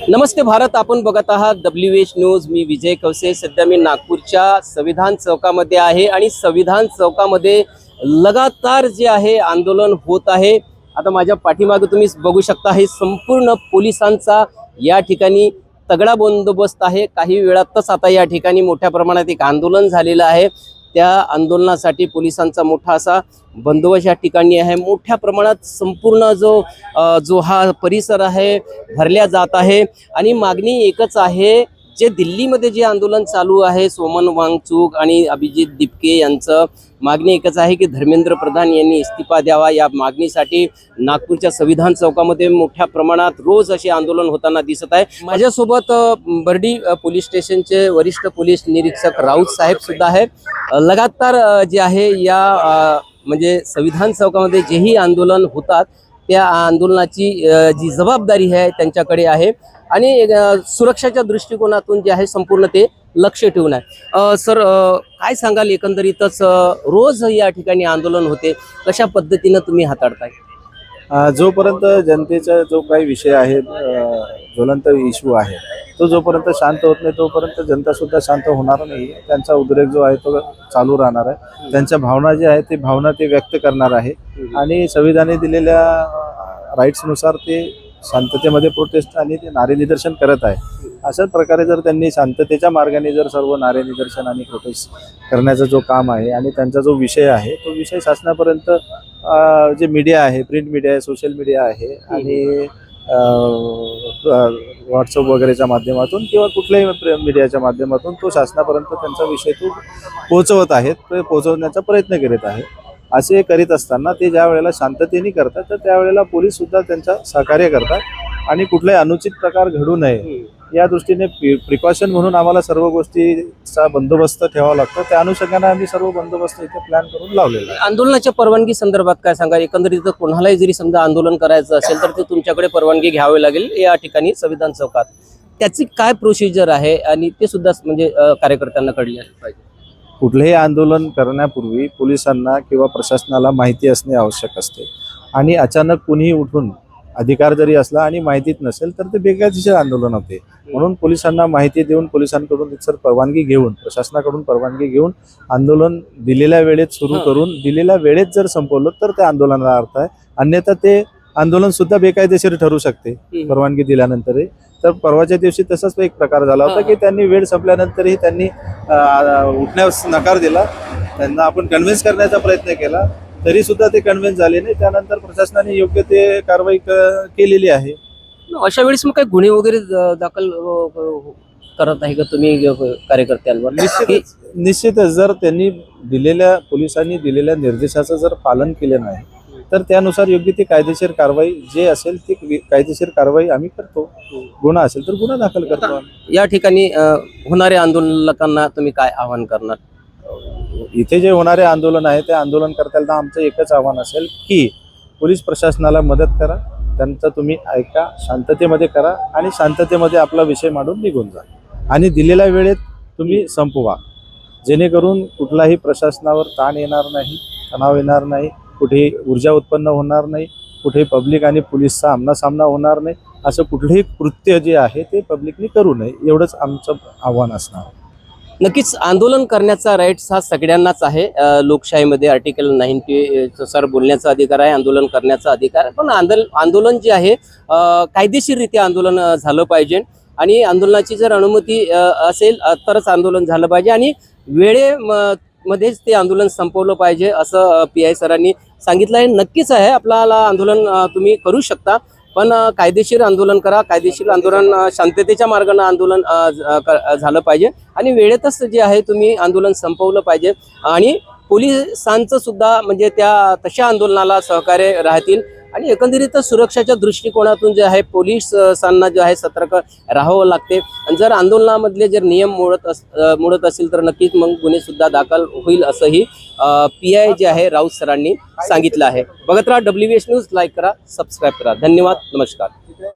नमस्ते भारत, आपण बघत आहात WH न्यूज. मी विजय कवसे. सध्या मी नागपूरच्या संविधान चौकामध्ये आहे आणि संविधान चौकामध्ये लगातार जे आहे आंदोलन होत आहे. आता माझ्या पाठीमागे तुम्ही बघू शकता, हे संपूर्ण पोलिसांचा या ठिकाणी तगडा बंदोबस्त आहे. काही वेळातच आता या ठिकाणी मोठ्या प्रमाणात एक आंदोलन झालेलं आहे. त्या आंदोलनासाठी पोलिसांचा मोठा असा बंदोबस्त या ठिकाणी आहे. मोठ्या प्रमाणात संपूर्ण जो हा परिसर आहे भरल्या जात आहे आणि मागणी एकच आहे. जे दिल्लीमध्ये जे आंदोलन चालू आहे, सोमन वांगचुक आणि अभिजित दिपके यांचं मागणी एकच आहे की धर्मेंद्र प्रधान यांनी इस्तीफा द्यावा. या मागणीसाठी नागपूरच्या संविधान चौकामध्ये मोठ्या प्रमाणात रोज असे आंदोलन होताना दिसत आहे. माझ्यासोबत बर्डी पोलीस स्टेशनचे वरिष्ठ पोलीस निरीक्षक राऊत साहेब सुद्धा आहे. लगातार जे आहे या म्हणजे संविधान चौकामध्ये जेही आंदोलन होतात त्या आंदोलनाची जी जबाबदारी आहे त्यांच्याकडे आहे आणि सुरक्षाच्या दृष्टिकोनातून जे आहे संपूर्ण ते लक्ष ठेवून आहे. सर, काय सांगाल, एकंदरीतच रोज या ठिकाणी आंदोलन होते, कशा पद्धतीनं तुम्ही हाताळताय? जोपर्यंत जनतेचा जो काही विषय आहे, ज्वलंत इश्यू आहे, तो जोपर्यंत शांत होत नाही तोपर्यंत जनता सुद्धा शांत होणार नाही. त्यांचा उद्रेक जो आहे तो चालू राहणार आहे. त्यांच्या भावना जे आहे ते भावना ते व्यक्त करणार आहे आणि संविधानाने दिलेल्या राईट्सनुसार ते शांततेमध्ये प्रोटेस्ट आणि ते नारे निदर्शन करत आहे. अशाच प्रकारे जर त्यांनी शांततेच्या मार्गाने जर सर्व नारे निदर्शन आणि प्रोटेस्ट करण्याचा जो काम आहे आणि त्यांचा जो विषय आहे तो विषय शासनापर्यंत जे मीडिया आहे, प्रिंट मीडिया आहे, सोशल मीडिया आहे आणि व्हॉट्सअप वगैरेच्या माध्यमातून किंवा कुठल्याही मीडियाच्या माध्यमातून तो शासनापर्यंत त्यांचा विषय तो पोहोचवत आहेत, तो पोहोचवण्याचा प्रयत्न करीत आहे. असे करीत असताना ते ज्या वेळेला शांततेने करतात तर त्यावेळेला पोलीस सुद्धा त्यांचा सहकार्य करतात आणि कुठलाही अनुचित प्रकार घडू नये या दृष्टीने प्रिकॉशन म्हणून आम्हाला सर्व गोष्टीचा बंदोबस्त ठेवावा लागतो. त्या अनुषंगाने आम्ही सर्व बंदोबस्त इथे प्लॅन करून लावलेला आहे. आंदोलनाच्या परवानगी संदर्भात काय सांगा? एकंदरीत कोणालाही जरी समजा आंदोलन करायचं असेल तर ते तुमच्याकडे परवानगी घ्यावी लागेल या ठिकाणी संविधान चौकात. त्याची काय प्रोसिजर आहे आणि ते सुद्धा म्हणजे कार्यकर्त्यांना कळले पाहिजे. कुठलेही आंदोलन करण्यापूर्वी पोलिसांना किंवा प्रशासनाला माहिती असणे आवश्यक असते आणि अचानक कुणीही उठून अधिकार जरी असला आणि माहितीच नसेल तर ते बेकायदेशीर आंदोलन होते. म्हणून पोलिसांना माहिती देऊन, पोलिसांकडून सर परवानगी घेऊन, प्रशासनाकडून परवानगी घेऊन आंदोलन दिलेल्या वेळेत सुरू करून दिलेल्या वेळेत जर संपवलं तर त्या आंदोलनाला अर्थ आहे. अन्यथा ते आंदोलन सुद्धा बेकायदेशीर ठरू शकते परवानगी दिल्यानंतरही. तर परवाच्या दिवशी तसाच एक प्रकार झाला होता की त्यांनी वेळ संपल्यानंतरही त्यांनी उठण्यास नकार दिला. त्यांना आपण कन्व्हिन्स करण्याचा प्रयत्न केला तरी सुद्धा ते कन्व्हिन्स झाले नाही. त्यानंतर प्रशासनाने योग्य ते कारवाई केलेली आहे. अशा वेळेस मग काही गुन्हे वगैरे दाखल करत आहे का तुम्ही कार्यकर्त्यांवर? निश्चितच जर त्यांनी पोलिसांनी दिलेल्या निर्देशाचं जर पालन केलं नाही तर त्यानुसार योग्य ती कायदेशीर कारवाई जे असेल ती कायदेशीर कारवाई आम्ही करतो. गुन्हा असेल तर गुन्हा दाखल करतो. या ठिकाणी होणाऱ्या आंदोलकांना तुम्ही काय आवाहन करणार? इथे जे होणारे आंदोलन आहे त्या आंदोलनकर्त्यांना आमचं एकच आव्हान असेल की पोलीस प्रशासनाला मदत करा, त्यांचं तुम्ही ऐका, शांततेमध्ये करा आणि शांततेमध्ये आपला विषय मांडून निघून जा आणि दिलेल्या वेळेत तुम्ही संपवा, जेणेकरून कुठलाही प्रशासनावर ताण येणार नाही, तणाव येणार नाही, कुठेही ऊर्जा उत्पन्न होणार नाही, कुठेही पब्लिक आणि पोलीसचा आमनासामना होणार नाही. असं कुठलेही कृत्य जे आहे ते पब्लिकने करू नये, एवढंच आमचं आव्हान असणार. नक्कीच आंदोलन करण्याचा राईट्स हा सगळ्यांनाच आहे. लोकशाहीमध्ये आर्टिकल 90 सर बोलण्याचा अधिकार आहे, आंदोलन करण्याचा अधिकार आहे. पण आंदोलन जे आहे कायदेशीररित्या आंदोलन झालं पाहिजे आणि आंदोलनाची जर अनुमती असेल तरच आंदोलन झालं पाहिजे आणि वेळेमध्येच ते आंदोलन संपवलं पाहिजे असं PI सरांनी सांगितलं आहे. नक्कीच आहे, आपल्याला आंदोलन तुम्ही करू शकता पण कायदेशीर आंदोलन करा. कायदेशीर आंदोलन शांततेच्या मार्गाने आंदोलन झालं पाहिजे आणि वेळेतच जे आहे तुम्ही आंदोलन संपवलं पाहिजे आणि पोलिसांचं सुद्धा म्हणजे त्या तशा आंदोलनाला सहकार्य राहतील आणि एकंदरीत सुरक्षाच्या दृष्टिकोनातून जे आहे पोलिसांना जे आहे सतर्क राहावं लागते. आणि जर आंदोलनामधले जर नियम मोडत असेल तर नक्कीच मग गुन्हे सुद्धा दाखल होईल असंही PI जे आहे राऊत सरांनी सांगितलं आहे. बघत राहा WH न्यूज, लाईक करा, सबस्क्राईब करा. धन्यवाद, नमस्कार.